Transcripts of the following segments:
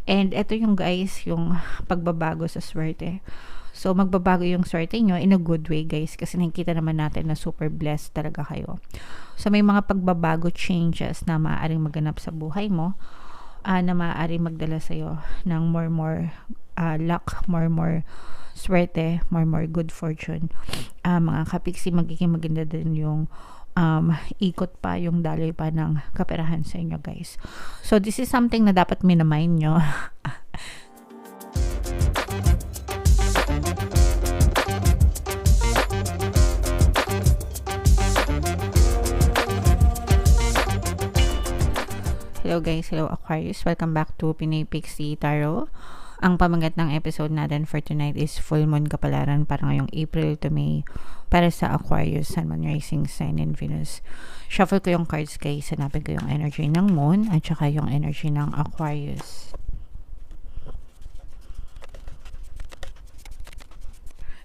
And ito yung guys, yung pagbabago sa swerte. So, magbabago yung swerte nyo in a good way, guys. Kasi nakikita naman natin na super blessed talaga kayo. So, may mga pagbabago changes na maaaring maganap sa buhay mo, na maaaring magdala sa'yo ng more luck, more swerte, more good fortune. Mga kapiksi, magiging maganda din yung ikot pa, yung daloy pa ng kaperahan sa inyo, guys. So, this is something na dapat minamind nyo. Hello guys, hello Aquarius. Welcome back to Pinoy Pixie Tarot. Ang pamagat ng episode natin for tonight is Full Moon Kapalaran para ngayong April to May para sa Aquarius, Sun, Moon, Rising Sign, and Venus. Shuffle ko yung cards guys. Hanapin ko yung energy ng Moon at saka yung energy ng Aquarius.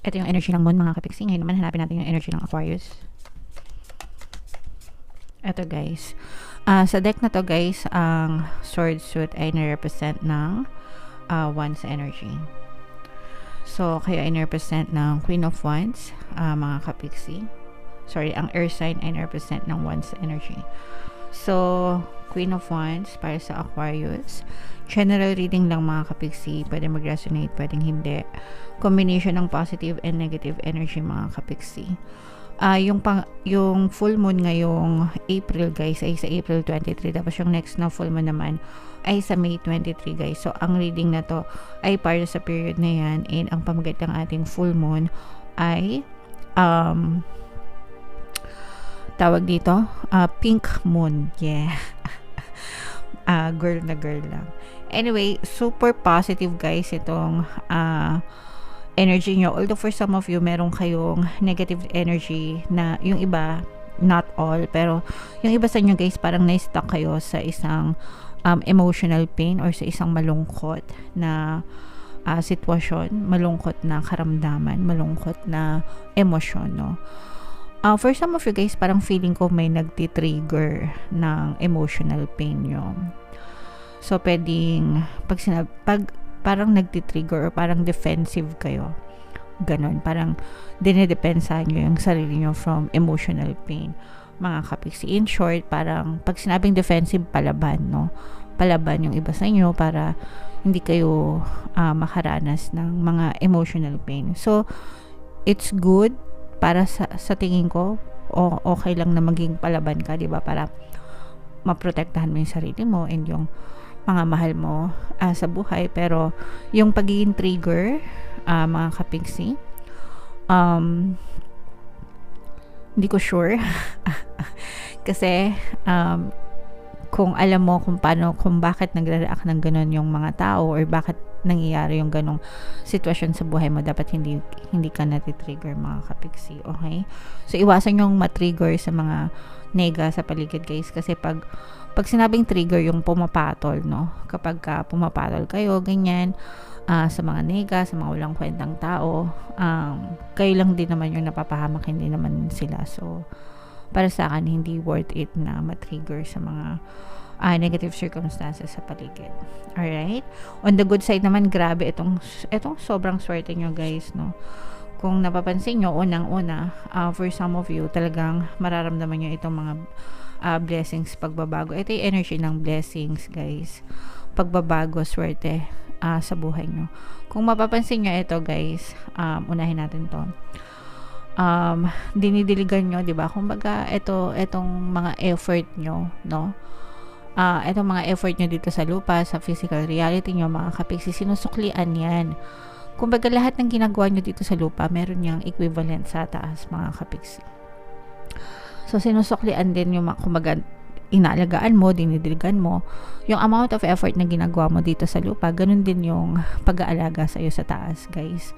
Ito yung energy ng Moon mga kapiksi. Ngayon naman hanapin natin yung energy ng Aquarius. Ito guys. Sa deck na to guys, ang sword suit ay na-represent ng Wands energy. So, kayo ay na-represent ng Queen of Wands, mga kapiksi. Sorry, ang Earth sign ay na-represent ng Wands energy. So, Queen of Wands para sa Aquarius. General reading lang mga kapiksi. Pwede mag-resonate, pwedeng hindi. Combination ng positive and negative energy mga kapiksi. Yung full moon ngayong April guys ay sa April 23, tapos yung next na full moon naman ay sa May 23 guys. So ang reading na to ay para sa period na yan, and ang pamagat ng ating full moon ay tawag dito pink moon. Yeah. Girl na girl lang. Anyway, super positive guys itong energy nyo. Although for some of you, meron kayong negative energy na yung iba, not all, pero yung iba sa inyo guys, parang na-stuck kayo sa isang emotional pain or sa isang malungkot na sitwasyon, malungkot na karamdaman, malungkot na emosyon, no? For some of you guys, parang feeling ko may nagti-trigger ng emotional pain nyo. So, pwedeng pag parang nagtitrigger or parang defensive kayo. Ganon. Parang dinedepensahan nyo yung sarili nyo from emotional pain. Mga kapiksi. In short, parang pag sinabing defensive, palaban, no? Palaban yung iba sa inyo para hindi kayo makaranas ng mga emotional pain. So, it's good para sa tingin ko, okay lang na maging palaban ka, di ba? Para maprotektahan mo yung sarili mo and yung mga mahal mo sa buhay. Pero yung pagiging trigger, mga kapiksi, hindi ko sure. Kasi kung alam mo kung paano, kung bakit nagre-react ng ganun yung mga tao or bakit nangyayari yung ganong sitwasyon sa buhay mo, dapat hindi ka natitrigger mga kapiksi. Okay? So iwasan yung matrigger sa mga nega sa paligid guys, kasi pag sinabing trigger, yung pumapatol, no? Kapag pumapatol kayo, ganyan, sa mga nega, sa mga walang kwentang tao, kayo lang din naman yung napapahamak, hindi naman sila. So, para sa akin, hindi worth it na matrigger sa mga negative circumstances sa paligid. Alright? On the good side naman, grabe, itong sobrang swerte nyo guys, no? Kung napapansin nyo, unang-una, for some of you, talagang mararamdaman nyo itong mga blessings, pagbabago. Ito yung energy ng blessings guys, pagbabago, swerte sa buhay nyo. Kung mapapansin nyo ito guys, unahin natin to, dinidiligan nyo, diba? Kumbaga itong mga effort nyo, no? Itong mga effort nyo dito sa lupa, sa physical reality nyo mga kapiksi, sinusuklian yan. Kumbaga lahat ng ginagawa nyo dito sa lupa, meron niyang equivalent sa taas mga kapiksi. So, sinusuklian din yung kumbaga, inaalagaan mo, dinidiligan mo. Yung amount of effort na ginagawa mo dito sa lupa, ganun din yung pag-aalaga sa'yo sa taas, guys.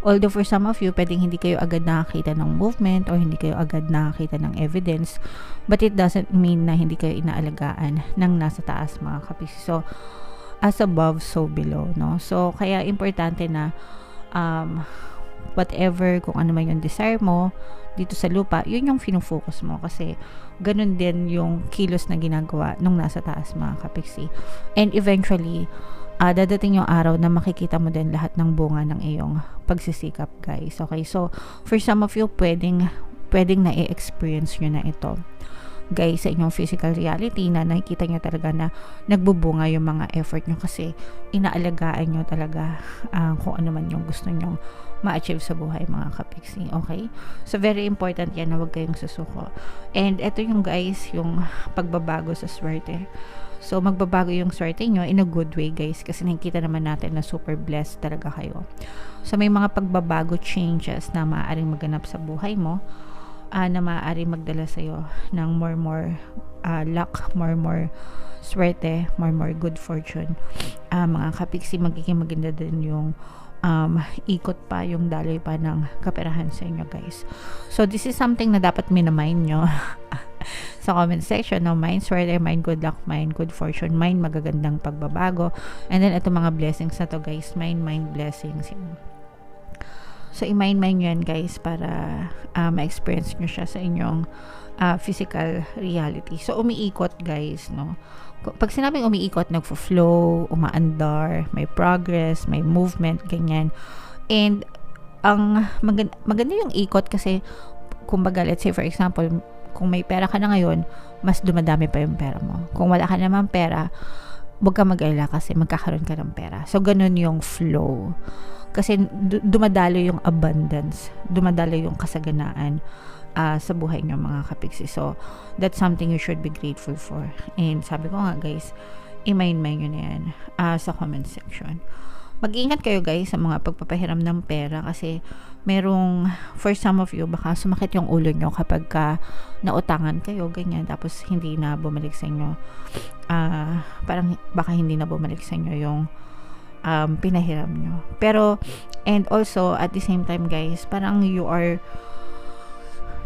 Although for some of you, pwedeng hindi kayo agad nakakita ng movement or hindi kayo agad nakakita ng evidence, but it doesn't mean na hindi kayo inaalagaan ng nasa taas, mga kapisi. So, as above, so below, no? So, kaya importante na whatever, kung ano man yung desire mo dito sa lupa, yun yung fino-focus mo, kasi ganun din yung kilos na ginagawa nung nasa taas, mga kapiksi. And eventually, dadating yung araw na makikita mo din lahat ng bunga ng iyong pagsisikap, guys. Okay, so for some of you, pwedeng na-experience nyo na ito, guys, sa inyong physical reality, na nakikita nyo talaga na nagbubunga yung mga effort nyo kasi inaalagaan nyo talaga kung ano man yung gusto nyo ma-achieve sa buhay, mga kapiksi. Okay, so very important yan na huwag kayong susuko. And ito yung, guys, yung pagbabago sa swerte. So magbabago yung swerte nyo in a good way, guys, kasi nakikita naman natin na super blessed talaga kayo. So may mga pagbabago, changes na maaaring maganap sa buhay mo, na maaaring magdala sa'yo ng more luck, more swerte, more good fortune. Mga kapiksi, magiging maganda din yung ikot pa, yung daloy pa ng kaperahan sa inyo, guys. So this is something na dapat minamind nyo sa comment section, no? Mind swerte, mind good luck, mind good fortune, mind magagandang pagbabago, and then ito mga blessings na to, guys, mind blessings. So i-mind nyo yan, guys, para ma-experience nyo siya sa inyong physical reality. So umiikot, guys, no? Pag sinabing umiikot, nagfo-flow, umaandar, may progress, may movement, ganyan. And ang maganda yung ikot kasi, kumbaga, let's say for example, kung may pera ka na ngayon, mas dumadami pa yung pera mo. Kung wala ka naman pera, huwag ka mag-alala kasi magkakaroon ka ng pera. So ganun yung flow. Kasi dumadalo yung abundance, dumadalo yung kasaganaan sa buhay nyo, mga kapiksi. So that's something you should be grateful for. And sabi ko nga, guys, i-mind nyo na yan sa comment section. Mag-ingat kayo, guys, sa mga pagpapahiram ng pera kasi merong, for some of you, baka sumakit yung ulo nyo kapag nautangan kayo, ganyan, tapos hindi na bumalik sa inyo, parang baka hindi na bumalik sa inyo yung pinahiram nyo. Pero, and also, at the same time, guys, parang you are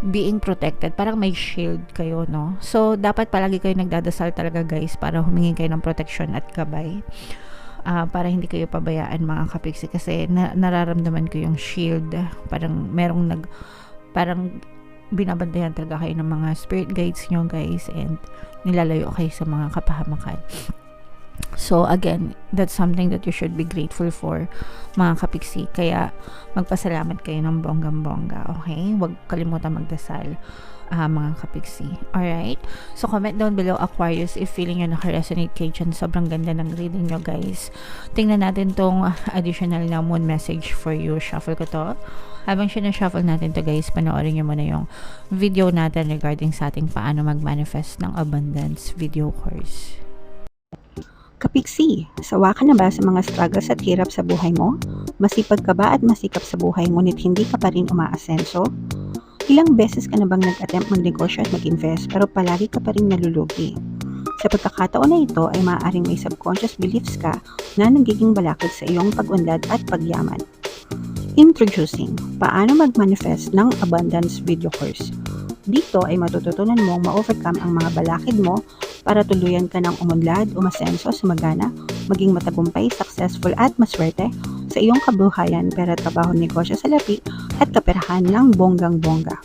being protected, parang may shield kayo, no? So dapat palagi kayo nagdadasal talaga, guys, para humingi kayo ng protection at gabay, para hindi kayo pabayaan, mga kapiksi, kasi nararamdaman ko yung shield, parang parang binabantayan talaga kayo ng mga spirit guides nyo, guys, and nilalayo kayo sa mga kapahamakan. So again, that's something that you should be grateful for, mga kapiksi. Kaya magpasalamat kayo ng bonggang-bongga, okay? Huwag kalimutan magdasal, mga kapiksi. Alright? So comment down below, Aquarius, if feeling nyo naka-resonate kayo dyan. Sobrang ganda ng reading nyo, guys. Tingnan natin tong additional na moon message for you. Shuffle ko to. Habang sinashuffle natin to, guys, panoorin nyo muna yung video natin regarding sa ating paano mag-manifest ng abundance video course. Kapiksi, sawa ka na ba sa mga struggles at hirap sa buhay mo? Masipag ka ba at masikap sa buhay ngunit hindi ka pa rin umaasenso? Ilang beses ka na bang nag-attempt magnegosyo at mag-invest pero palagi ka pa rin nalulugi? Sa pagkakataon na ito ay maaaring may subconscious beliefs ka na nagiging balakid sa iyong pag-unlad at pagyaman. Introducing, paano mag-manifest ng abundance video course. Dito ay matututunan mong ma-overcome ang mga balakid mo para tuluyan ka ng umunlad, umasenso, sumagana, maging matagumpay, successful at maswerte sa iyong kabuhayan, pera, trabaho, negosyo, salapi at kaperahan ng bonggang-bongga.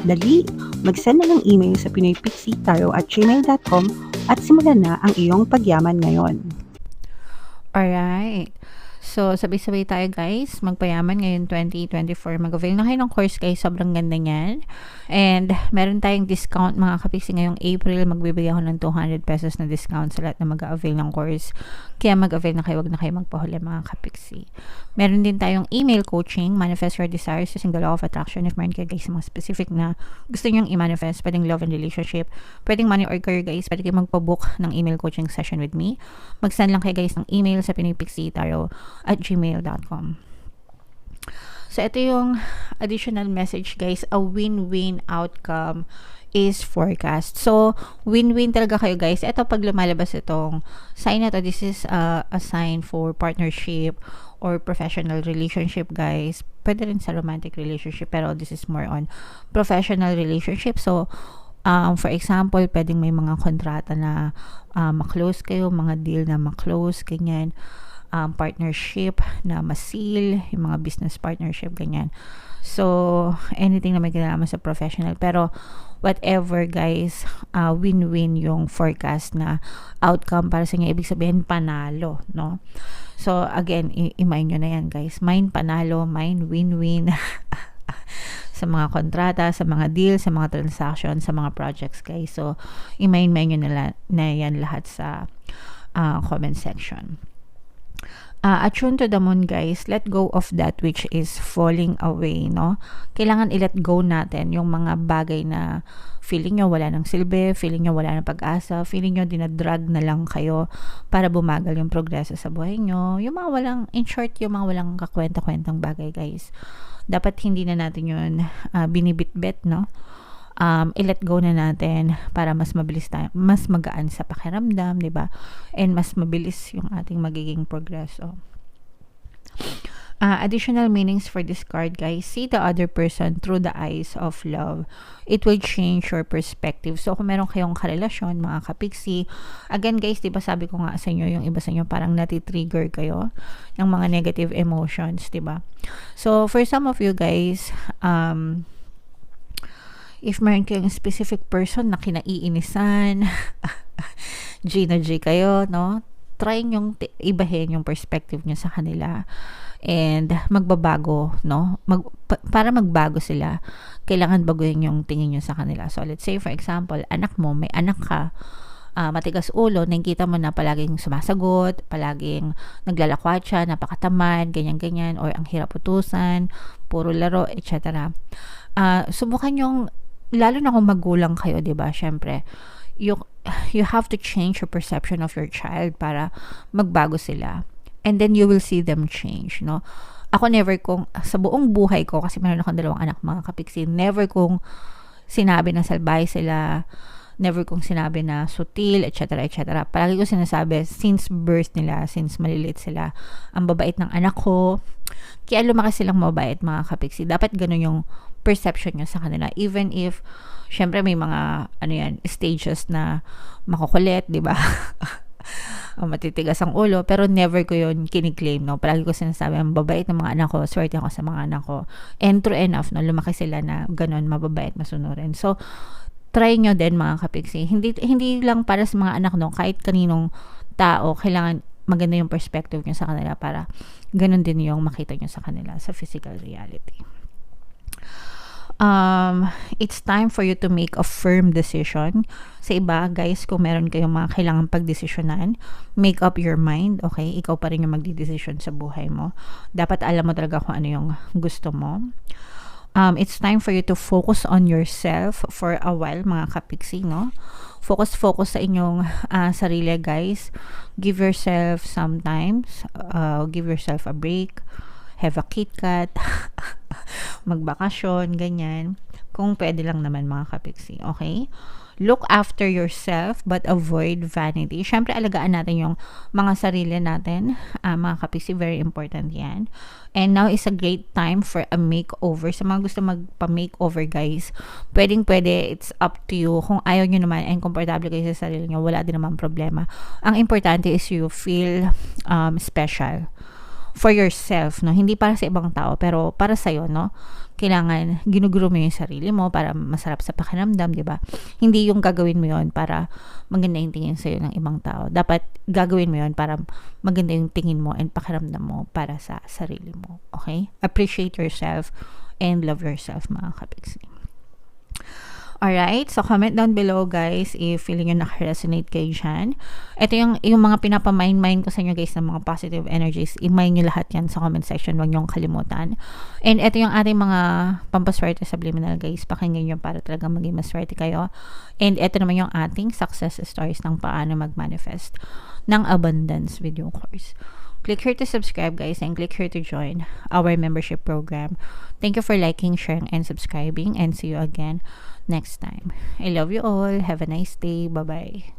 Dali, mag-send na ng email sa pinoypixitaro@gmail.com at simulan na ang iyong pagyaman ngayon. Alright. So, sabay-sabay tayo, guys. Magpayaman ngayon 2024. Mag-avail na kayo ng course, guys. Sobrang ganda niyan. And meron tayong discount, mga kapiksi, ngayong April. Magbibigay ako ng 200 pesos na discount sa lahat na mag-avail ng course. Kaya mag-avail na kayo. Huwag na kayo magpahuli, mga kapiksi. Meron din tayong email coaching, Manifest Your Desires using the Law of Attraction. If meron kayo, guys, mga specific na gusto nyo i-manifest, pwedeng love and relationship, pwedeng money or career, guys, pwede kayo magpabook ng email coaching session with me. Mag-send lang kayo, guys, ng email sa pinoypixitaro@gmail.com. So, ito yung additional message, guys. A win-win outcome is forecast. So, win-win talaga kayo, guys. Ito, pag lumalabas itong sign na to, this is a sign for partnership or professional relationship, guys. Pwede rin sa romantic relationship, pero this is more on professional relationship. So, for example, pwedeng may mga kontrata na ma-close kayo, mga deal na ma-close, ganyan. Partnership na ma-seal, yung mga business partnership, ganyan. So, anything na may kinalaman sa professional. Pero, whatever guys, win-win yung forecast na outcome para sa inyo. Ibig sabihin, panalo, no? So, again, i-mind nyo na yan guys. Mind panalo, mind win-win. Sa mga kontrata, sa mga deals, sa mga transactions, sa mga projects guys. So, i-mind nyo na yan lahat sa comment section. Attune to the moon guys, let go of that which is falling away, no? Kailangan i-let go natin yung mga bagay na feeling nyo wala ng silbi, feeling nyo wala ng pag-asa, feeling nyo dinadrag na lang kayo para bumagal yung progreso sa buhay nyo. Yung mga walang, in short, yung mga walang kakwenta-kwentang bagay guys. Dapat hindi na natin yun binibitbit, no? I-let go na natin para mas mabilis tayo, mas magaan sa pakiramdam, di ba? And mas mabilis yung ating magiging progreso. Additional meanings for this card guys, see the other person through the eyes of love. It will change your perspective. So kung meron kayong karelasyon mga kapiksi, again guys, di ba sabi ko nga sa inyo, yung iba sa inyo parang nati-trigger kayo ng mga negative emotions, di ba? So for some of you guys, if meron kayong specific person na kinaiinisan, G na G kayo, no? Try nyong ibahin yung perspective nyo sa kanila and magbabago, no? Para magbago sila, kailangan baguhin yung tingin nyo sa kanila. So, let's say, for example, anak mo, may anak ka, matigas ulo, nakikita mo na palaging sumasagot, palaging naglalakwat siya, napakatamad, ganyan-ganyan, or ang hirap utusan, puro laro, etc. Subukan yung, lalo na kung magulang kayo, diba? Syempre, you have to change your perception of your child para magbago sila. And then you will see them change, no? Ako never kong, sa buong buhay ko, kasi meron akong 2 anak mga kapiksi, never kong sinabi na salbay sila, never kong sinabi na sutil, etc. etc. Palagi ko sinasabi, since birth nila, since maliliit sila, ang babait ng anak ko, kaya lumaki silang mabait mga kapiksi. Dapat ganun yung perception nyo sa kanila. Even if, syempre may mga, stages na makukulit, di ba? Matitigas ang ulo, pero never ko yun kiniklaim, no? Palagi ko sinasabi, ang babait ng mga anak ko, swerte ako sa mga anak ko. And true enough, no? Lumaki sila na ganun, mababait, masunurin. So, try nyo din mga kapiksi. Hindi lang para sa mga anak, no? Kahit kaninong tao, kailangan maganda yung perspective nyo sa kanila para ganun din yung makita nyo sa kanila sa physical reality. It's time for you to make a firm decision. Sa iba, guys, kung meron kayong mga kailangan pagdesisyonan, make up your mind, okay? Ikaw pa rin yung magdidesisyon sa buhay mo. Dapat alam mo talaga kung ano yung gusto mo. It's time for you to focus on yourself for a while, mga kapiksi, no? Focus sa inyong sarili, guys. Give yourself some times. Give yourself a break. Have a KitKat. Magbakasyon, ganyan. Kung pwede lang naman mga kapiksi, okay? Look after yourself but avoid vanity. Syempre, alagaan natin yung mga sarili natin. Mga kapiksi, very important yan. And now is a great time for a makeover. Sa mga gusto magpa-makeover, guys, pwede, it's up to you. Kung ayaw nyo naman and komportable kayo sa sarili nyo, wala din naman problema. Ang importante is you feel special for yourself, no? Hindi para sa ibang tao, pero para sa'yo, no? Kailangan ginuguro mo yung sarili mo para masarap sa pakiramdam, di ba? Hindi yung gagawin mo yon para maganda yung tingin sa'yo ng ibang tao. Dapat gagawin mo yon para maganda yung tingin mo and pakiramdam mo para sa sarili mo. Okay? Appreciate yourself and love yourself, mga kapiksi. Alright, so comment down below guys if feeling nyo naka-resonate kayo dyan. Ito yung mga pinapamind ko sa inyo guys ng mga positive energies. I-mind nyo lahat yan sa comment section, huwag nyo kalimutan. And ito yung ating mga pampaswerte subliminal guys. Pakinggan nyo para talaga maging maswerte kayo. And ito naman yung ating success stories ng paano mag-manifest ng abundance video course. Click here to subscribe guys and click here to join our membership program. Thank you for liking, sharing, and subscribing, and see you again next time. I love you all. Have a nice day. Bye-bye.